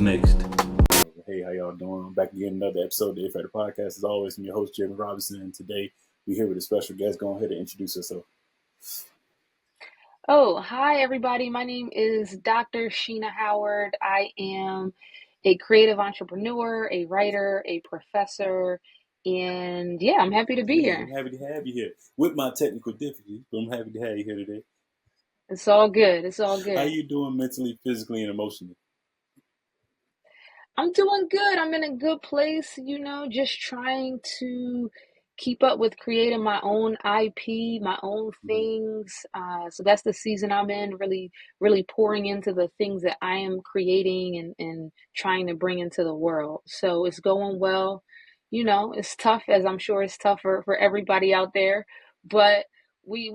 Who's next? Hey, how y'all doing? I'm back again, another episode of the If At The Podcast. As always, I'm your host, Jeremy Robinson, and today we're here with a special guest. Go ahead and introduce yourself. Oh, hi everybody. My name is Dr. Sheena Howard. I am a creative entrepreneur, a writer, a professor, and yeah, I'm happy to be Yeah, I'm here. happy to have you here with my technical difficulties, but I'm happy to have you here today. It's all good. It's all How good. you doing mentally, physically, and emotionally? I'm doing good. I'm in a good place, just trying to keep up with creating my own IP, my own Mhm. things. So that's the season I'm in, really, really pouring into the things that I am creating and trying to bring into the world. So it's going well. It's tough, as I'm sure it's tough for everybody out there, but we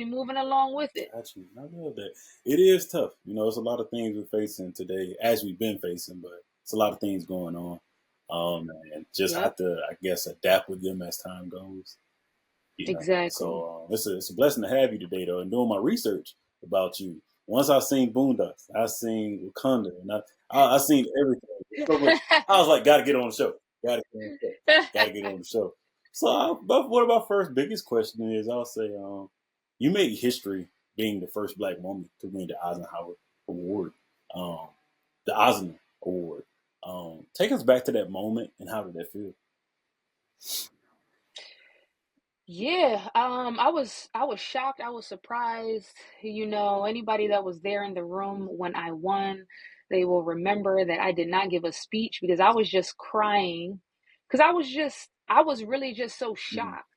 moving along with it. Got you. I love that. It is tough. It's a lot of things we're facing today, as we've been facing, but it's a lot of things going on. And just Yep, have to, I guess, adapt with them as time goes. exactly. So it's a blessing to have you today, though. And doing my research about you, once I seen Boondocks, I seen Wakanda, and I seen everything. So much. I was like, gotta get on the show. Gotta get on the show. Gotta get on the show. So, but one of my first biggest question is, I'll say, you made history being the first Black woman to win the Eisenhower Award, um, the Eisner Award. Take us back to that moment and how did that feel? Yeah, I was shocked, I was surprised. Anybody that was there in the room when I won, they will remember that I did not give a speech because I was just crying because I was really just so Mhm. shocked.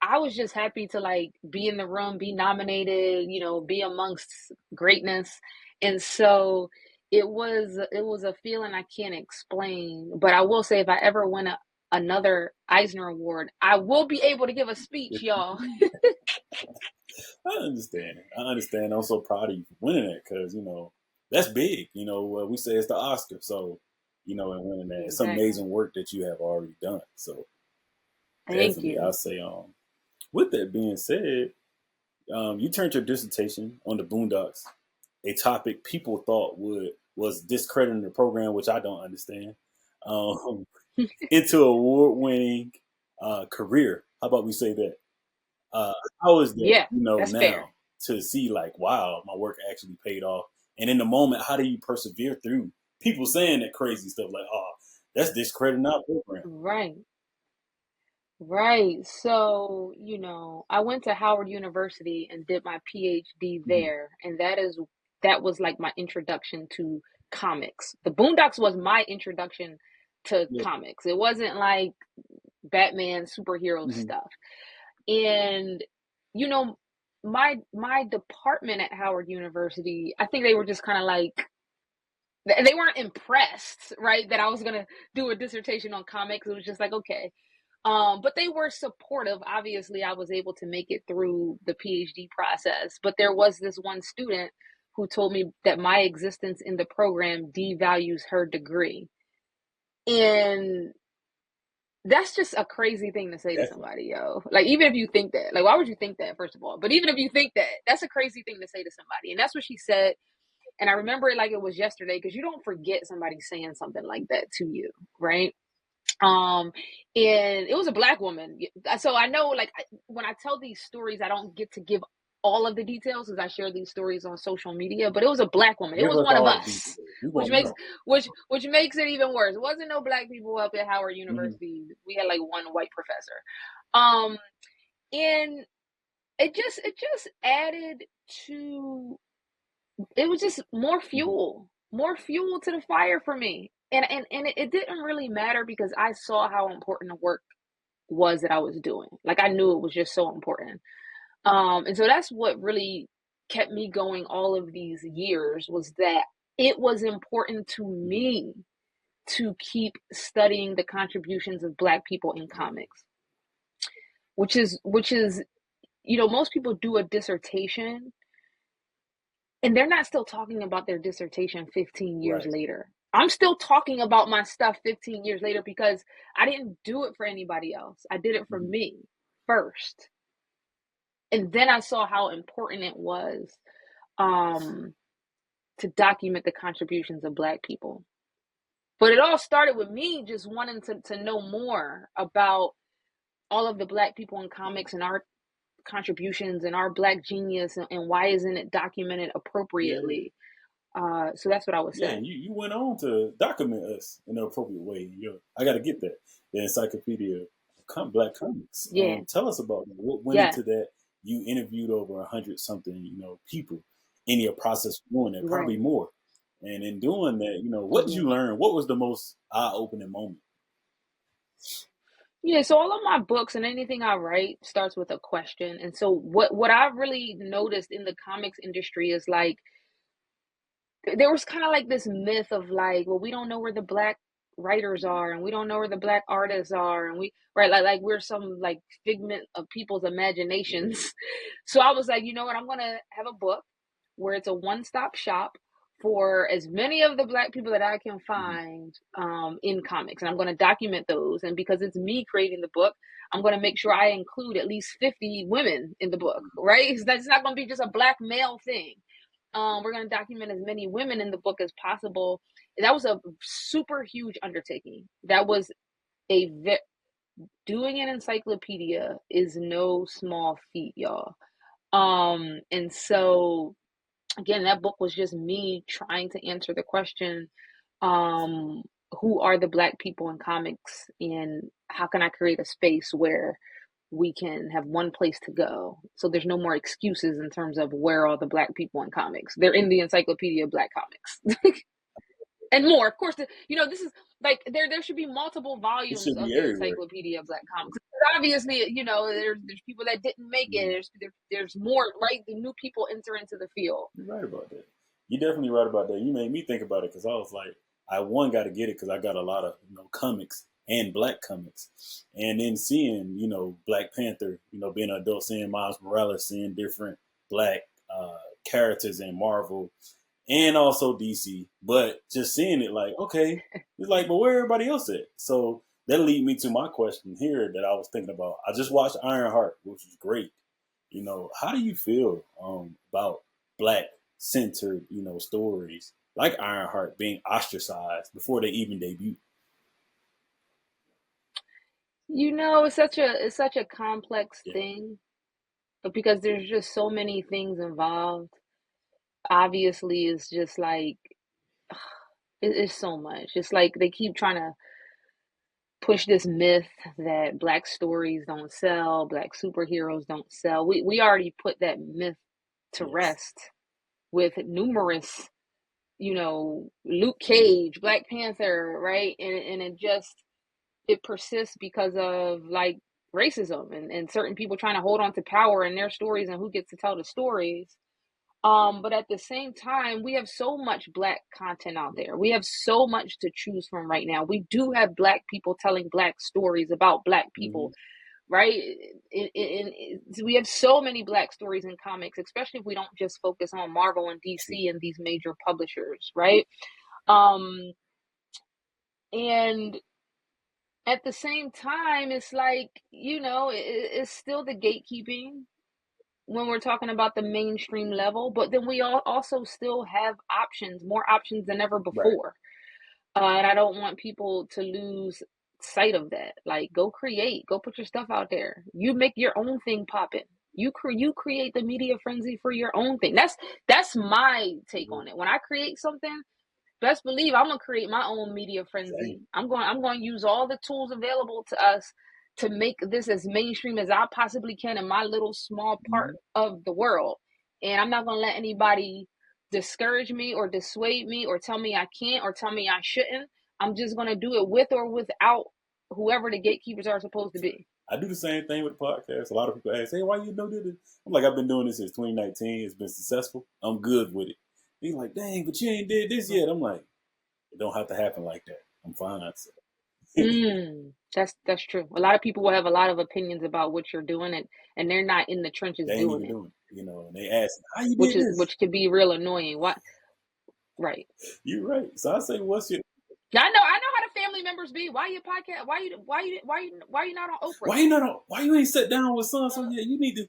I was just happy to like be in the room, be nominated, be amongst greatness. And so it was a feeling I can't explain. But I will say if I ever win another Eisner Award, I will be able to give a speech, y'all. I understand. I understand. I'm so proud of you for winning that because that's big. We say it's the Oscar, so and winning that, it's Exactly. amazing work that you have already done. So Thank definitely, I you. say, with that being said, you turned your dissertation on the Boondocks, a topic people thought was discrediting the program, which I don't understand, um, into award winning career. How about we say that? Uh, how is that, Yeah, that's now fair. to see like, wow, my work actually paid off? And in the moment, how do you persevere through people saying that crazy stuff like, oh, that's discrediting our program? Right. Right. So, I went to Howard University and did my PhD Mhm. there, and that was like my introduction to comics. The Boondocks was my introduction to Yeah. comics. It wasn't like Batman superhero Mhm. stuff. And you know, my department at Howard University, I think they were just kind of like they weren't impressed, right, that I was gonna do a dissertation on comics. It was just like, okay. But they were supportive. Obviously, I was able to make it through the PhD process. But there was this one student who told me that my existence in the program devalues her degree. And that's just a crazy thing to say to Definitely. somebody, yo. Like, even if you think that, like, why would you think that, first of all? But even if you think that, that's a crazy thing to say to somebody. And that's what she said. And I remember it like it was yesterday because you don't forget somebody saying something like that to you, right? Um, and it was a Black woman. So I know, like, when I tell these stories, I don't get to give all of the details because I share these stories on social media. But it was a Black woman. It Give was us one of all the us, details. We which want to makes know. which makes it even worse. It wasn't no Black people up at Howard Mhm. University. We had like one white professor. Um, and it just added to it was just Mhm. more fuel to the fire for me. And it didn't really matter because I saw how important the work was that I was doing. Like I knew it was just so important. And so that's what really kept me going all of these years was that it was important to Mhm. me to keep studying the contributions of Black people in Yeah. comics, which is most people do a dissertation and they're not still talking about their dissertation 15 years Right. later. I'm still talking about my stuff 15 years later because I didn't do it for anybody else. I did it for Mhm. me first. And then I saw how important it was um, to document the contributions of Black people. But it all started with me just wanting to know more about all of the Black people in comics and our contributions and our Black genius, and why isn't it documented appropriately? So that's what I would Yeah, say. and you went on to document us in an appropriate way. I got to get that. The Encyclopedia of Black Comics. Yeah. Tell us about that. What went Yeah. into that? You interviewed over 100 something, people in your process of doing that, probably Right. more. And in doing that, what did you learn? What was the most eye-opening moment? Yeah, so all of my books and anything I write starts with a question. And so what I've really noticed in the comics industry is like there was kind of like this myth of like, well, we don't know where the Black writers are, and we don't know where the Black artists are, and we right like we're some like figment of people's imaginations. So I was like, you know what, I'm gonna have a book where it's a one-stop shop for as many of the Black people that I can Mm-hmm. find in comics, and I'm going to document those. And because it's me creating the book, I'm going to make sure I include at least 50 women in the book, right? That's not going to be just a Black male thing. We're going to document as many women in the book as possible. That was a super huge undertaking. That was doing an encyclopedia is no small feat, y'all. And so again, that book was just me trying to answer the question, um, who are the Black people in comics, and how can I create a space where we can have one place to go, so there's no more excuses in terms of where are all the Black people in comics. They're in the Encyclopedia of Black Comics. And more, of course. This is like there should be multiple It volumes should of be the everywhere. Encyclopedia of Black Comics. Obviously, there's people that didn't make it. There's more, right? The new people enter into the field. You're right about that. You're definitely right about that. You made me think about it because I was like, I got to get it because I got a lot of comics and Black comics, and then seeing Black Panther, being an adult, seeing Miles Morales, seeing different Black characters in Marvel and also DC, but just seeing it like, okay, it's like, but where everybody else at? So that lead me to my question here that I was thinking about. I just watched Ironheart, which was great. How do you feel about Black centered, stories like Ironheart being ostracized before they even debut? It's such a complex Yeah, thing, but because there's just so many things involved. Obviously, it's just like it's so much. It's like they keep trying to push this myth that Black stories don't sell, Black superheroes don't sell. We already put that myth to yes. rest with numerous, Luke Cage, Black Panther, right? And it persists because of like racism, and certain people trying to hold on to power in their stories and who gets to tell the stories. But at the same time, we have so much Black content out there. We have so much to choose from right now. We do have Black people telling Black stories about Black Mm-hmm. people, right? We have so many Black stories in comics, especially if we don't just focus on Marvel and True. DC and these major publishers, right? Um, and at the same time, it's like, it's still the gatekeeping when we're talking about the mainstream level, but then we also still have options, more options than ever Right. before. And I don't want people to lose sight of that. Like, go create, go put your stuff out there. You make your own thing poppin'. You create the media frenzy for your own thing. That's my take Mm-hmm. on it. When I create something, best believe I'm gonna create my own media Same. frenzy. I'm going to use all the tools available to us to make this as mainstream as I possibly can in my little small Mm-hmm. part of the world. And I'm not gonna let anybody discourage me or dissuade me or tell me I can't or tell me I shouldn't. I'm just gonna do it with or without whoever the gatekeepers are supposed to be. I do the same thing with the podcast. A lot of people ask, "Hey, why you do this?" I'm like, I've been doing this since 2019. It's been successful. I'm good with it. He's like, "Dang, but you ain't did this yet." I'm like, it don't have to happen like that. I'm fine. So. That's true. A lot of people will have a lot of opinions about what you're doing, and they're not in the trenches They ain't doing even it, doing it. And they ask, "How you which did is this?" which can be real annoying. What? Right. You're right. So I say, "What's your? Yeah, I know how the family members be. Why you podcast? Why you not on Oprah? Why you not? Why you ain't sit down with son? So Uh, yeah, you need to.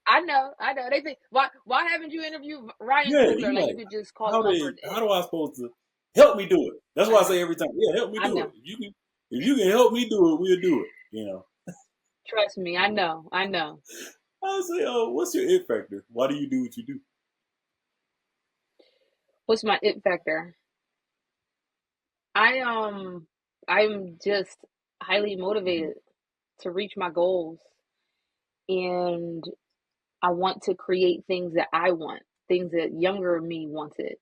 I know. They think why haven't you interviewed Ryan Yeah, Coogler? you Like you like could just call him up or how do I supposed to? Help me do it. That's I why I know. say every time, yeah, help me I do it. know. If you can help me do it, we'll do it. You know. Trust me. I know. I know. I say, oh, what's your it factor? Why do you do what you do? What's my it factor? I I'm just highly Mm-hmm. motivated to reach my goals, and I want to create things that I want, things that younger me wanted.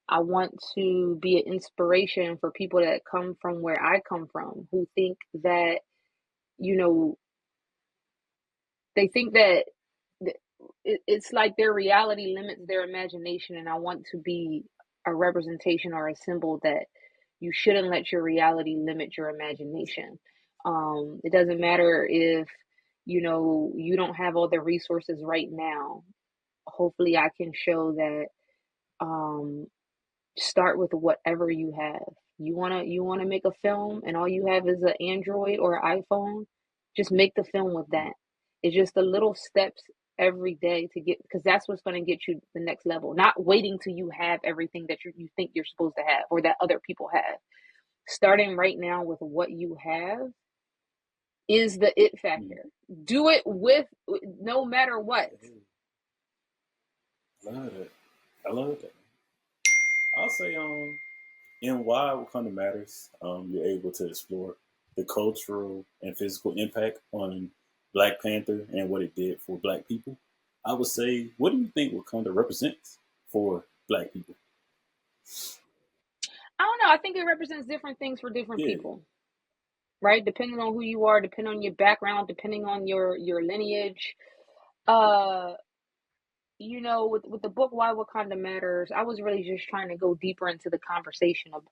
I want to be an inspiration for people that come from where I come from, who think that, you know, they think that it's like their reality limits their imagination, and I want to be a representation or a symbol that you shouldn't let your reality limit your imagination. It doesn't matter if, you don't have all the resources right now. Hopefully I can show that, um, start with whatever you have. You wanna make a film and all you have is an Android or an iPhone, just make the film with that. It's just the little steps every day to get, because that's what's gonna get you the next level. Not waiting till you have everything that you think you're supposed to have or that other people have. Starting right now with what you have is the it factor. Mm-hmm. Do it with no matter what. I love that. I love that. I'll say, in why Wakanda Matters, you're able to explore the cultural and physical impact on Black Panther and what it did for Black people. I would say, what do you think Wakanda represents for Black people? I don't know. I think it represents different things for different Yeah. people, right? Depending on who you are, depending on your background, depending on your lineage. Uh, with the book Why Wakanda Matters, I was really just trying to go deeper into the conversation of,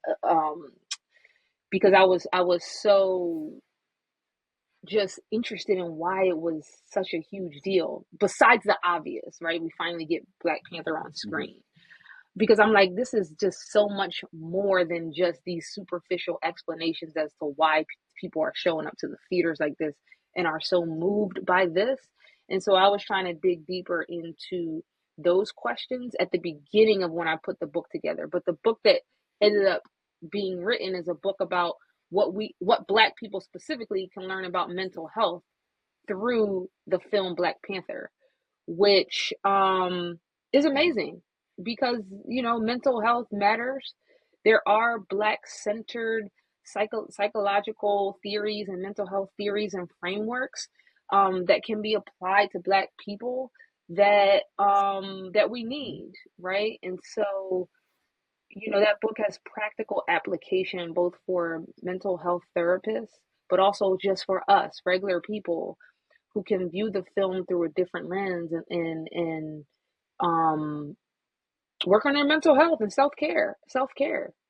because I was so just interested in why it was such a huge deal. Besides the obvious, right? We finally get Black Panther on Mm-hmm. screen. Because I'm like, this is just so much more than just these superficial explanations as to why people are showing up to the theaters like this and are so moved by this. And so I was trying to dig deeper into those questions at the beginning of when I put the book together. But the book that ended up being written is a book about what Black people specifically can learn about mental health through the film Black Panther, which is amazing because mental health matters. There are Black centered psychological theories and mental health theories and frameworks that can be applied to Black people that we need, right? And so that book has practical application both for mental health therapists, but also just for us regular people who can view the film through a different lens and um work on their mental health and self care. I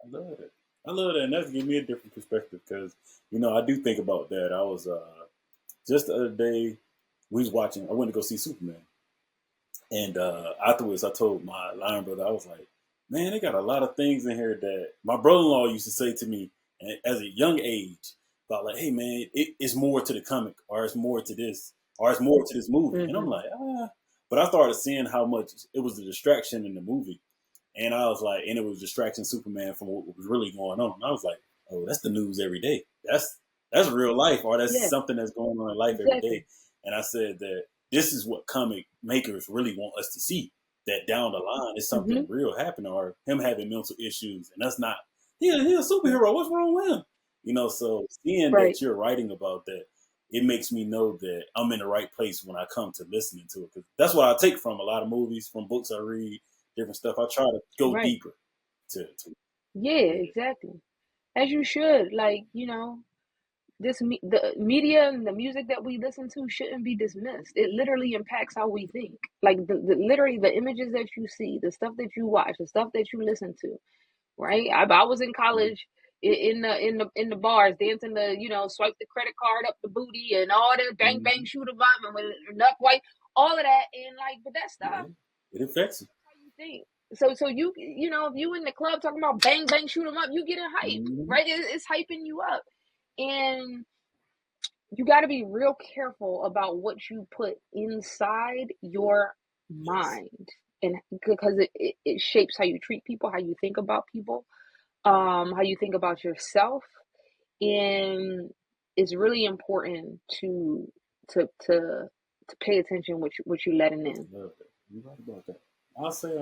love it. I love that. And that's give me a different perspective because, I do think about that. I was, just the other day, I went to go see Superman. And afterwards, I told my lion brother, I was like, man, they got a lot of things in here that my brother in law used to say to me as a young age about, like, hey, man, it's more to the comic, or it's more to this, or it's more to this movie. And I'm Mm-hmm. like, ah. But I started seeing how much it was the distraction in the movie. And I was like, and it was distracting Superman from what was really going on. And I was like, oh, that's the news every day. That's real life, or that's Yeah, something that's going on in life every day. exactly. And I said that this is what comic makers really want us to see. That down the line is Mm-hmm. something real happening, or him having mental issues, and that's not. Yeah, he's a superhero. What's wrong with him? So seeing Right, that you're writing about that, it makes me know that I'm in the right place when I come to listening to it. Because that's what I take from a lot of movies, from books I read, different stuff. I try to go right. deeper to Yeah, yeah. exactly. As you should. Like, the media and the music that we listen to shouldn't be dismissed. It literally impacts how we think. Like literally the images that you see, the stuff that you watch, the stuff that you listen to, right? I was in Mhm. college in the bars dancing the swipe the credit card up the booty and all that bang bang Mhm. shoot 'em up and with enough white, all of that, and like, but that stuff, Yeah, it affects you. how you think. So if you in the club talking about bang bang shoot 'em up, you getting hype, Mhm. right? It's hyping you up, and you got to be real careful about what you put inside your Yes. mind, and because it shapes how you treat people, how you think about people. how you think about yourself, and it's really important to to to pay attention what you letting in. Love that. You right about that. I'll say,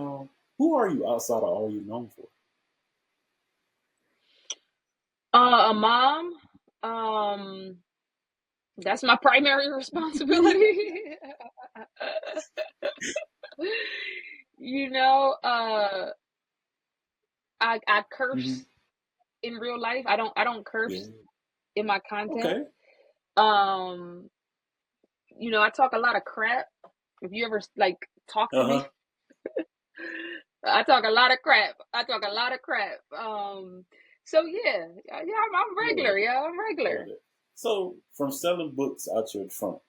who are you outside of all you known for? A mom, um, that's my primary responsibility. You know, I Mm-hmm. curse in real life. I don't Yeah. curse in my content. Okay. Um, I talk a lot of crap. If you ever like talk to Uh me, huh. I talk a lot of crap. I talk a lot of crap. So yeah, yeah, I'm Love regular. it. Yeah, I'm Love regular. it. So from selling books out your trunk,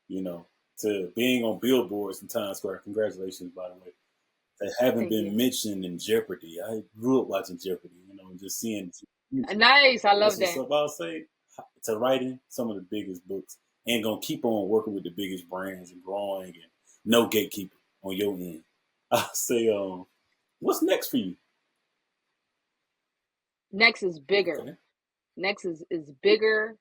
to being on billboards in Times Square. Congratulations, by the way. That haven't Thank been you. mentioned in Jeopardy. I grew up watching Jeopardy, and just seeing music. Nice. I That's love what's that. up. I'll say to writing some of the biggest books and gonna keep on working with the biggest brands and growing and no gatekeeper on your end. I'll say, what's next for you? Next is bigger. Okay. Next is bigger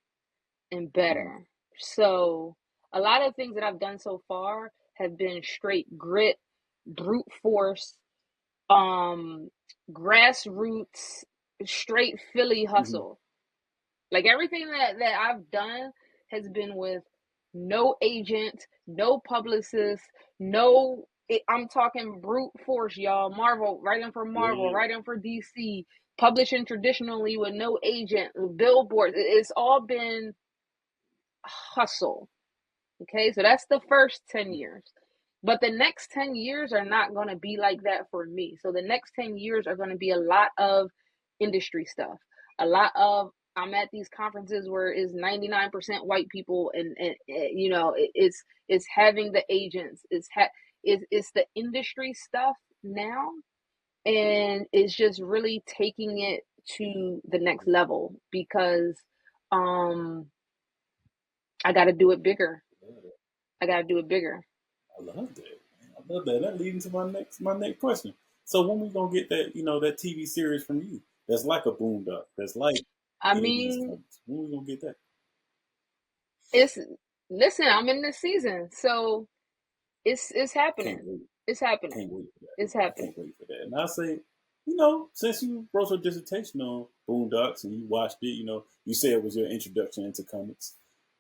and Mm-hmm. better. So a lot of things that I've done so far have been straight grit, brute force, um, grassroots, straight Philly Mm-hmm. hustle. Like everything that I've done has been with no agent, no publicist, no. I'm talking brute force, y'all. Marvel, writing for Marvel, Yeah. writing for DC, publishing traditionally with no agent, billboards. It's all been hustle. Okay, so that's the first 10 years. But the next 10 years are not going to be like that for me. So the next 10 years are going to be a lot of industry stuff. A lot of I'm at these conferences where it's 99% white people and it's having the agents, it's the industry stuff now, and it's just really taking it to the next level because um I got to do it bigger. I got to do it bigger. I love that. I love that. That leads into my next question. So when we gonna get that TV series from you? That's like a Boondock. That's like I any of these mean, comics. When we gonna get that? it's listen, I'm in this season, so it's Can't happening. wait. It's happening. Can't wait for that. It's I happening. can't wait for that. And I say, since you wrote your dissertation on Boondocks and you watched it, you said it was your introduction into comics.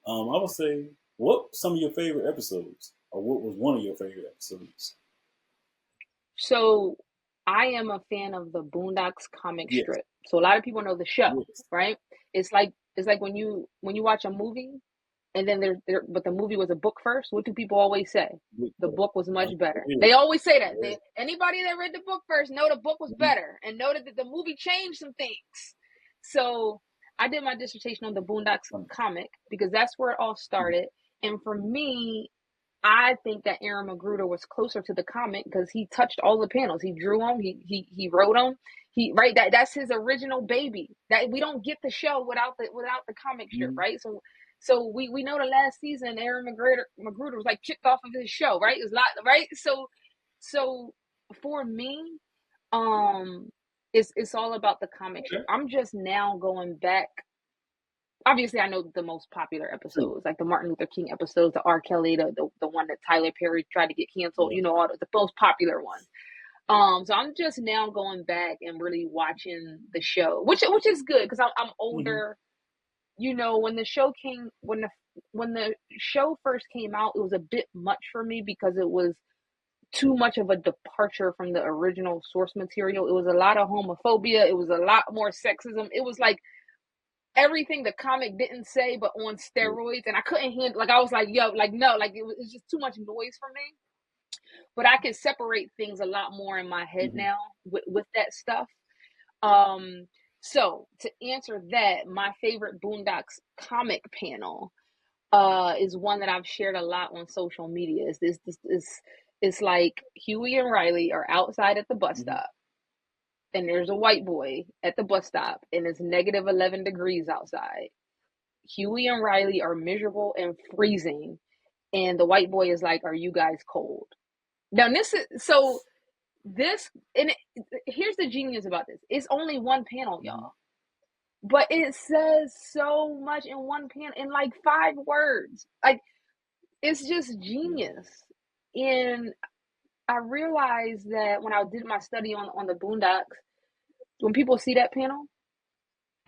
I would say, what some of your favorite episodes, or what was one of your favorite episodes? So I am a fan of the Boondocks comic Yes, strip. So a lot of people know the show, yes, right? It's like when you watch a movie and then but the movie was a book first. What do people always say? yes. The book was much better. Yeah, They always say that. yeah. Anybody that read the book first know the book was Mhm. better and know that the movie changed some things. So I did my dissertation on the Boondocks comic because that's where it all Mhm. started. And for me, I think that Aaron Magruder was closer to the comic because he touched all the panels. He drew them. He wrote them. That's his original baby. That we don't get the show without the comic strip, Mhm. right? So we know the last season Aaron Magruder was like kicked off of his show, right? It's lot right. So for me, um, it's all about the comic strip. Okay. I'm just now going back. Obviously I know the most popular True. episodes, like the Martin Luther King episodes, the R. Kelly, the one that Tyler Perry tried to get canceled, Yeah. all the most popular ones. So I'm just now going back and really watching the show, which is good because I'm Hmm. older. When the show came, when the show first came out, it was a bit much for me because it was too much of a departure from the original source material. It was a lot of homophobia. It was a lot more sexism. It was like everything the comic didn't say, but on Yeah. steroids. And I couldn't handle. Like I was like, yo, like no, like it's just too much noise for me. But I can separate things a lot more in my head Hmm. now with that stuff. Um, so to answer that, my favorite Boondocks comic panel is one that I've shared a lot on social media. Is this it's like Huey and Riley are outside at the bus Hmm. stop, and there's a white boy at the bus stop, and it's negative 11 degrees outside. Huey and Riley are miserable and freezing, and the white boy is like, "Are you guys cold?" Now this is so. here's the genius about this. It's only one panel, Mm-hmm. y'all. But it says so much in one panel, in like 5 words. Like, it's just genius. And I realized that when I did my study on the Boondocks, when people see that panel,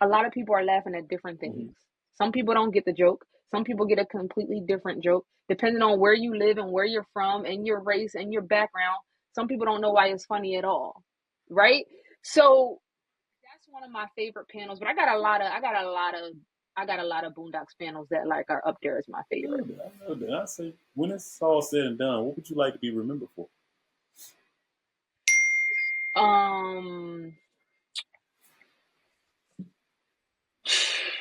a lot of people are laughing at different Mm-hmm. things. Some people don't get the joke. Some people get a completely different joke, depending on where you live and where you're from and your race and your background. Some people don't know why it's funny at all, right? So that's one of my favorite panels. But I got a lot of Boondocks panels that like are up there as my I know favorite. that. I know that. I say, when it's all said and done, what would you like to be remembered for? Um,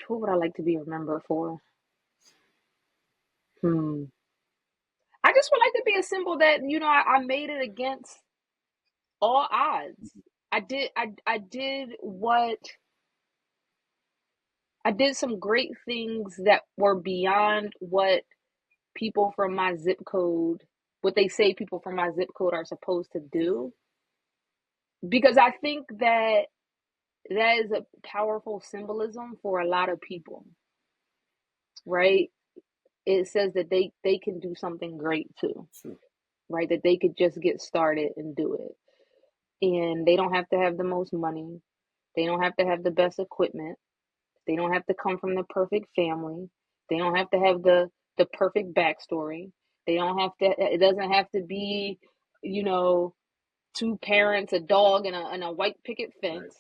what would I like to be remembered for? I just would like to be a symbol that, I made it against all odds. I did some great things that were beyond what people from my zip code, what they say people from my zip code are supposed to do. Because I think that is a powerful symbolism for a lot of people, right? It says that they can do something great too, Sure. right? That they could just get started and do it. And they don't have to have the most money. They don't have to have the best equipment. They don't have to come from the perfect family. They don't have to have the perfect backstory. They don't have to. It doesn't have to be, you know, 2 parents, a dog, and a white picket Right. fence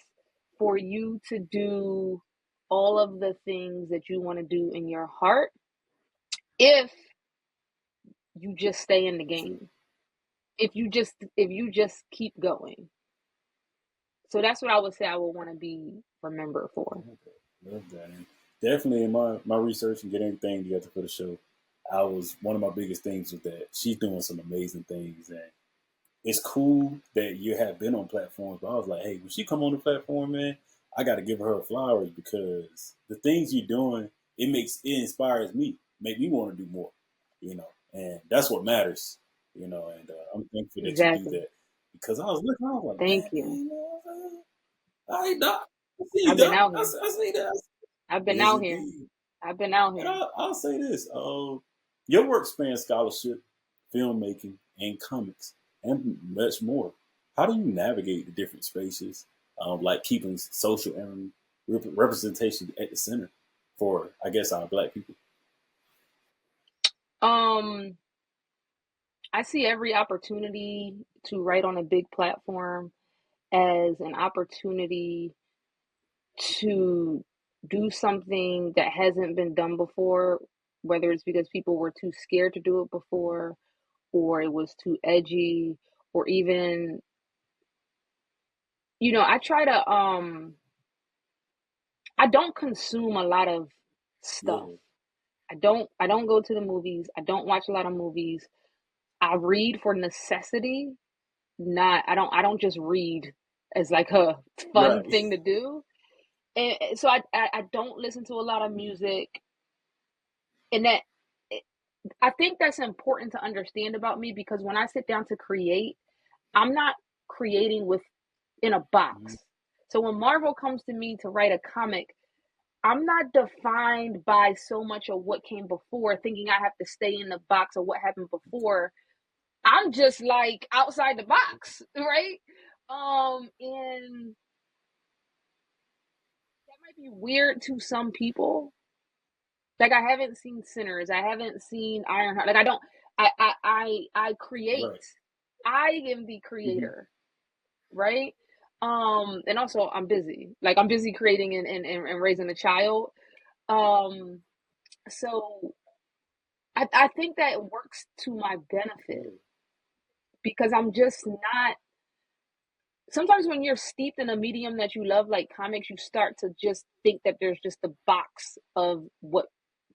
for you to do all of the things that you want to do in your heart if you just stay in the Sure. game. If you just keep going. So that's what I would say I would want to be remembered for. Love that. Love that. And definitely in my research and getting everything together for the show, I was one of my biggest things was that she's doing some amazing things, and it's cool that you have been on platforms. But I was like, hey, when she come on the platform, man, I got to give her flowers because the things you're doing, it inspires me, make me want to do more, and that's what matters, And I'm thankful that you do Exactly. that because I was looking, I was like, Thank man, you. I ain't not. I see you, I've been Doc. out I here. see, I see that. I've been Yes, out here. indeed. I've been out And here. I'll say this: your work spans scholarship, filmmaking, and comics, and much more. How do you navigate the different spaces, like keeping social and representation at the center for, I guess, our Black people? Um, I see every opportunity to write on a big platform as an opportunity to do something that hasn't been done before, whether it's because people were too scared to do it before, or it was too edgy, or even, I try to I don't consume a lot of stuff. Yeah, I don't go to the movies. I don't watch a lot of movies. I read for necessity, not I don't just read as like a fun right. thing to do. And so I don't listen to a lot of music, and I think that's important to understand about me because when I sit down to create, I'm not creating with in a Mhm. box. So when Marvel comes to me to write a comic, I'm not defined by so much of what came before, thinking I have to stay in the box of what happened before. I'm just like outside the box, right? And that might be weird to some people. Like I haven't seen Sinners, I haven't seen Ironheart. Like I don't, I create. Right. I am the Hmm. creator, right? And also I'm busy. Like I'm busy creating and raising a child. Um, so I think that works to my benefit Yeah. because I'm just not. Sometimes when you're steeped in a medium that you love, like comics, you start to just think that there's just a box of what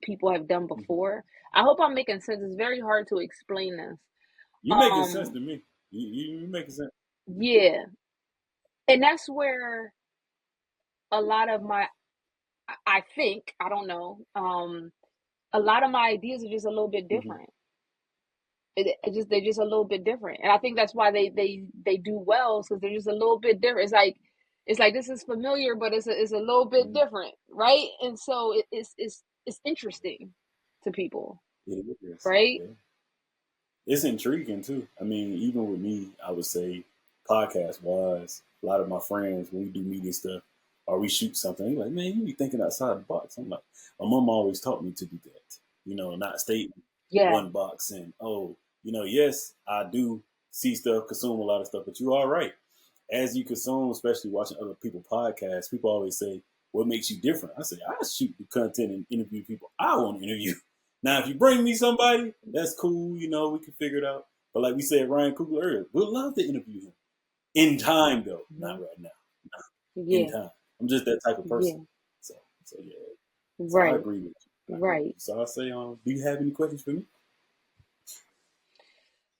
people have done Hmm. before. I hope I'm making sense. It's very hard to explain this. You making sense Um, to me. You making sense. yeah, and that's where a lot of my, I think, I don't know, a lot of my ideas are just a little bit Hmm. different. they're just a little bit different, and I think that's why they do well, because they're just a little bit different. It's like this is familiar, but it's a little bit different, right? And so it's interesting to people, right? Yeah. It's intriguing too. I mean, even with me, I would say podcast wise, a lot of my friends when we do media stuff or we shoot something, they're like, man, you be thinking outside the box. I'm like, my mom always taught me to do that. Not stay in one box and yes, I do see stuff, consume a lot of stuff, but you are right. As you consume, especially watching other people podcasts, people always say, what makes you different? I say, I shoot the content and interview people I want to interview. Now, if you bring me somebody, that's cool. We can figure it out. But like we said, Ryan Coogler earlier, we'd love to interview him. In time, though. Not right now. In time. I'm just that type of person. So yeah. So I agree with you. Right. So I say, do you have any questions for me?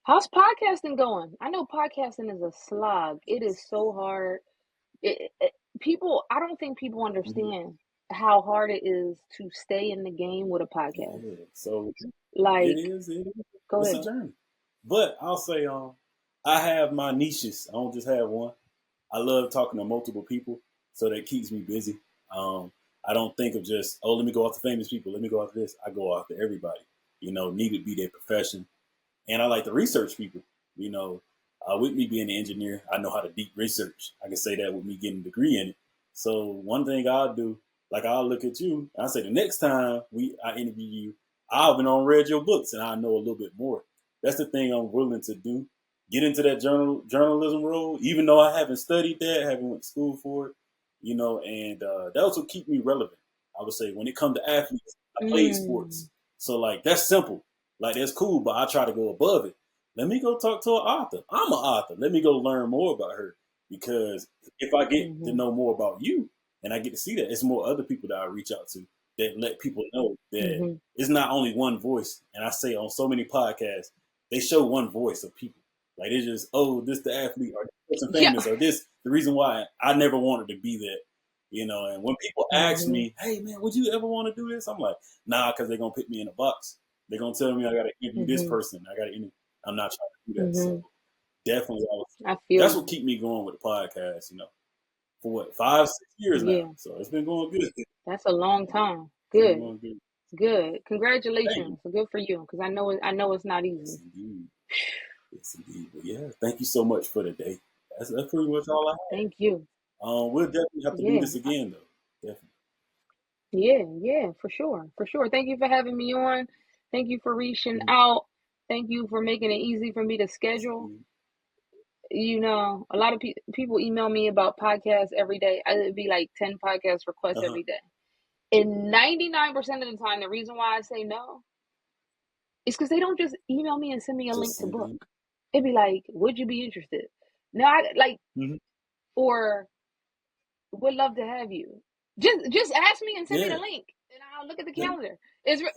How's podcasting going? I know podcasting is a slog. It is so hard. I don't think people understand how hard it is to stay in the game with a podcast. Yeah, so like, it is. Go it's ahead. a journey. But I'll say, I have my niches. I don't just have one. I love talking to multiple people, so that keeps me busy. I don't think of just, let me go after famous people. Let me go after this. I go after everybody. Need to be their profession. And I like to research people. With me being an engineer, I know how to deep research. I can say that with me getting a degree in it. So one thing I'll do, like I'll look at you, and I say the next time I interview you, I've been read your books and I know a little bit more. That's the thing I'm willing to do. Get into that journalism role, even though I haven't studied that, haven't went to school for it, and that also keep me relevant. I would say when it comes to athletes, I played sports. So like that's simple. Like that's cool, but I try to go above it. Let me go talk to an author. I'm an author. Let me go learn more about her. Because if I get to know more about you and I get to see that, it's more other people that I reach out to that let people know that it's not only one voice. And I say on so many podcasts, they show one voice of people. Like it's just, this the athlete or this person famous or this. The reason why I never wanted to be that. And when people ask me, hey man, would you ever want to do this? I'm like, nah, because they're going to put me in a box. They're going to tell me I got to interview this person. I got to interview. I'm not trying to do that. So definitely, that's what keep me going with the podcast. For what 5-6 years now. So it's been going good. That's a long time. Good. Good. Congratulations. Good for you, because I know it's not easy. Yes, indeed. But yeah, thank you so much for the day. That's pretty much all I have. Thank you. We'll definitely have to do this again, though. Definitely. Yeah, for sure. Thank you for having me on. Thank you for reaching out. Thank you for making it easy for me to schedule. A lot of people email me about podcasts every day. It'd be like 10 podcast requests every day. And 99% of the time, the reason why I say no is because they don't just email me and send me a link to book. It'd be like, would you be interested? No, or would love to have you. Just ask me and send me the link, and I'll look at the calendar.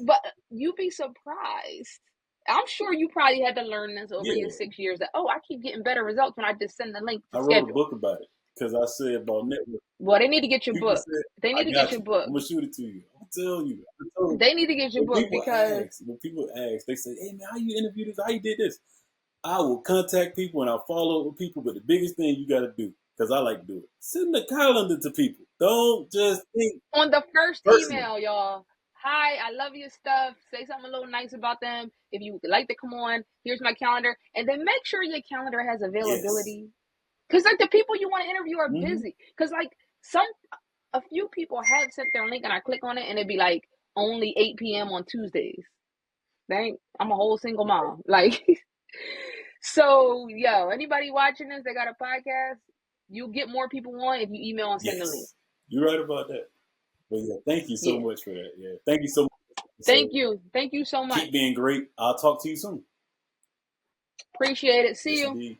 But you'd be surprised. I'm sure you probably had to learn this over your 6 years. That I keep getting better results when I just send the link. I wrote a book about it because I said about network. Well, they need to get your book. They need to get your book. I'm gonna shoot it to you. I'm telling you. They need to get your book because when people ask, they say, "Hey man, how you interview this? How you did this?" I will contact people and I'll follow up with people. But the biggest thing you got to do, because I like to do it, send the calendar to people. Don't just think on the first email, y'all. Hi, I love your stuff. Say something a little nice about them. If you would like to come on, here's my calendar. And then make sure your calendar has availability. Because the people you want to interview are busy. Because a few people have sent their link and I click on it and it'd be like only 8 p.m. on Tuesdays. Dang, I'm a whole single mom. So, anybody watching this that got a podcast, you'll get more people on if you email and send the link. You're right about that. But thank you so much for that. Yeah, thank you so much. Thank you so much. Keep being great. I'll talk to you soon. Appreciate it. See you. Indeed.